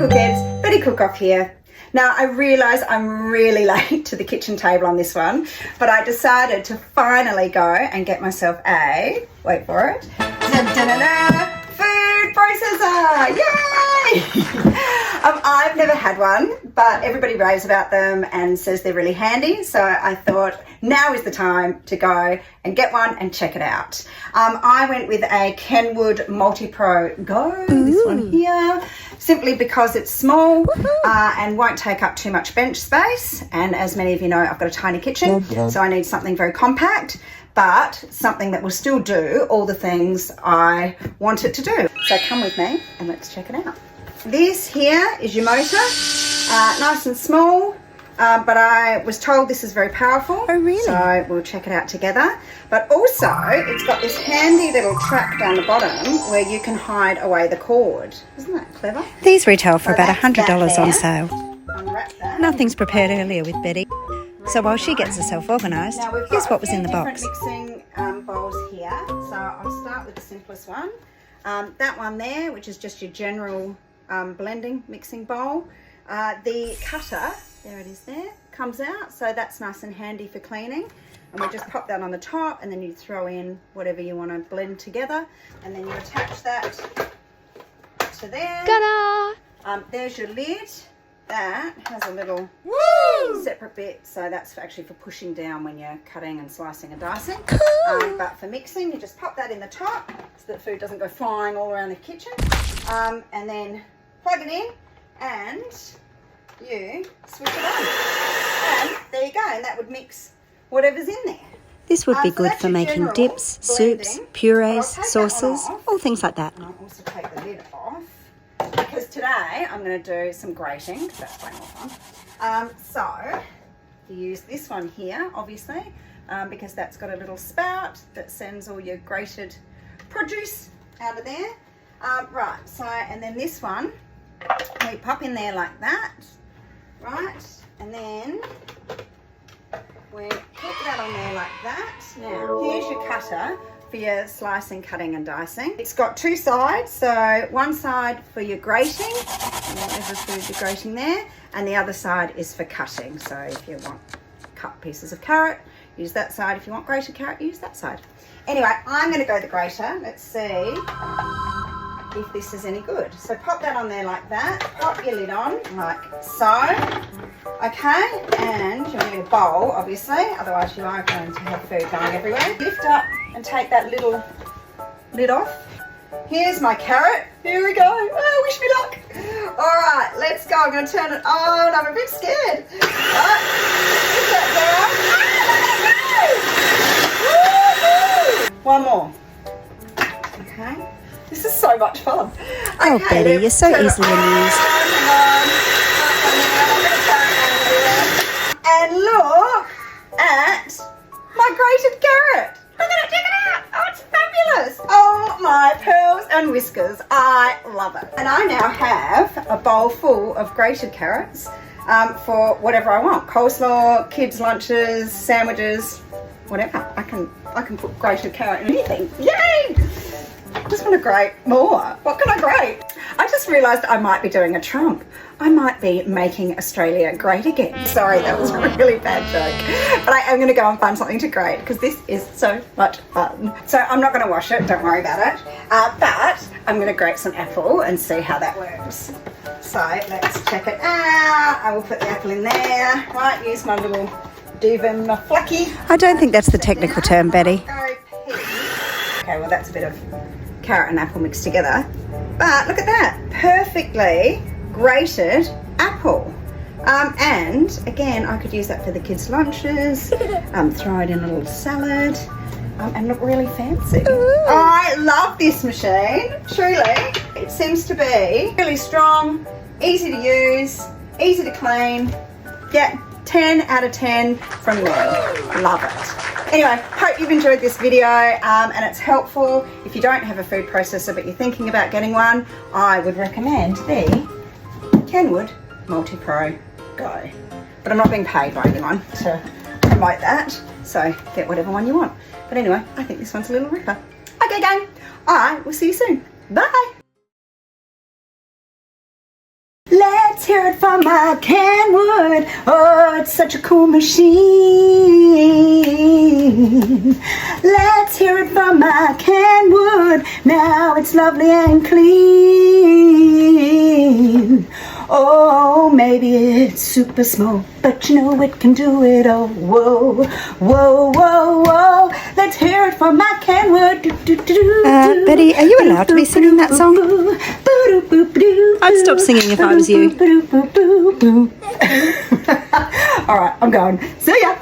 Cookheads, Betty Cook Off here. Now I realise I'm really late to the kitchen table on this one, but I decided to finally go and get myself a, wait for it, food processor, yay! I've never had one, but everybody raves about them and says they're really handy, so I thought now is the time to go and get one and check it out. I went with a Kenwood Multi-Pro Go, this one here, simply because it's small and won't take up too much bench space, and as many of you know, I've got a tiny kitchen, so I need something very compact, but something that will still do all the things I want it to do. So come with me and let's check it out. This here is your motor, nice and small, but I was told this is very powerful. Oh, really? So we'll check it out together. But also, it's got this handy little track down the bottom where you can hide away the cord. Isn't that clever? These retail for So about that's $100 that on there. sale. Unwrap that. Nothing's prepared earlier with Betty. So while she gets herself organised, Now we've here's got what was a in the few box. different mixing bowls here. So I'll start with the simplest one. That one there, which is just your general blending mixing bowl. The cutter, there it is there, comes out, so that's nice and handy for cleaning. And we just pop that on the top, and then you throw in whatever you want to blend together, and then you attach that to there. Ta-da! There's your lid. That has a little separate bit, so that's actually for pushing down when you're cutting and slicing and dicing. Cool. But for mixing, you just pop that in the top so that food doesn't go flying all around the kitchen. And then plug it in and you switch it on. And there you go, and that would mix whatever's in there. This would be So good that's for your making general dips, soups, blending. purees, I'll take that one sauces, off. all things like that. And I'll also take the lid off, because today I'm going to do some grating, because that's way more fun. So you use this one here, obviously, because that's got a little spout that sends all your grated produce out of there. Right, so, and then this one, we pop in there like that, right, and then we put that on there like that. Now, here's your cutter for your slicing, cutting and dicing. It's got two sides, so one side for your grating, whatever food you're grating there, and the other side is for cutting. So if you want cut pieces of carrot, use that side. If you want grated carrot, use that side. Anyway, I'm going to go the grater. Let's see if this is any good. So pop that on there like that, pop your lid on like so, okay, and you'll need a bowl obviously, otherwise you are going to have food going everywhere. Lift up and take that little lid off. Here's my carrot, here we go, oh, wish me luck. All right, let's go, I'm going to turn it on, I'm a bit scared. Right. Lift that down. One more, okay. This is so much fun. Oh, Okay, Betty, you're so let's easily turn it amused. on. And look at my grated carrot. Look at it, check it out. Oh, it's fabulous. Oh, my pearls and whiskers. I love it. And I now have a bowl full of grated carrots for whatever I want. Coleslaw, kids' lunches, sandwiches, whatever. I can put grated carrot in anything. Yay! I just want to grate more. What can I grate? I just realised I might be doing a Trump. I might be making Australia great again. Sorry, that was a really bad joke. But I am going to go and find something to grate because this is so much fun. So I'm not going to wash it, don't worry about it. But I'm going to grate some apple and see how that works. So let's check it out. I will put the apple in there. Right, use my little Devon flacky. I don't think that's the technical term, Betty. Okay, well that's a bit of carrot and apple mixed together, but look at that, perfectly grated apple. And again, I could use that for the kids' lunches, throw it in a little salad, and look really fancy. I love this machine, truly. It seems to be really strong, easy to use, easy to clean. Yeah, 10 out of 10 from me. Love it. Anyway, hope you've enjoyed this video and it's helpful. If you don't have a food processor but you're thinking about getting one, I would recommend the Kenwood Multi-Pro Go. But I'm not being paid by anyone to promote that, so get whatever one you want. But anyway, I think this one's a little ripper. Okay, gang. All right, we'll see you soon. Bye. Let's hear it for my Kenwood. Oh, it's such a cool machine. Let's hear it for my Kenwood. Now it's lovely and clean. Oh, maybe it's super small, but you know it can do it all. Whoa, whoa, whoa, whoa. Let's hear it for my Kenwood. Betty, are you allowed to be singing that song? I'd stop singing if I was you. All right, I'm going. See ya.